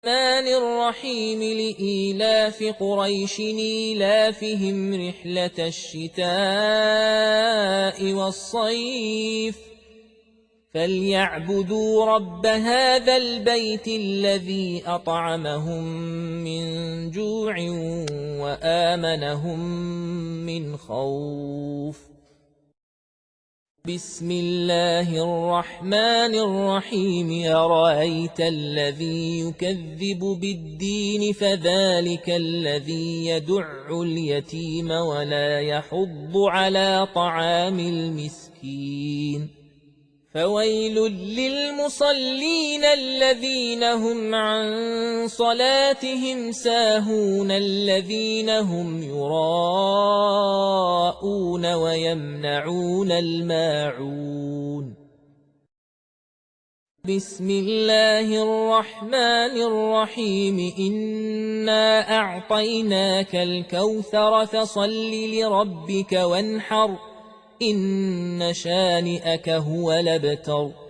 الرحمن الرحيم لإيلاف قريش إيلافهم رحلة الشتاء والصيف فليعبدوا رب هذا البيت الذي أطعمهم من جوع وآمنهم من خوف. بسم الله الرحمن الرحيم أرأيت الذي يكذب بالدين فذلك الذي يدع اليتيم ولا يحض على طعام المسكين فويل للمصلين الذين هم عن صلاتهم ساهون الذين هم يراءون ويمنعون الماعون. بسم الله الرحمن الرحيم إنا أعطيناك الكوثر فصل لربك وانحر إن شانئك هو الأبتر.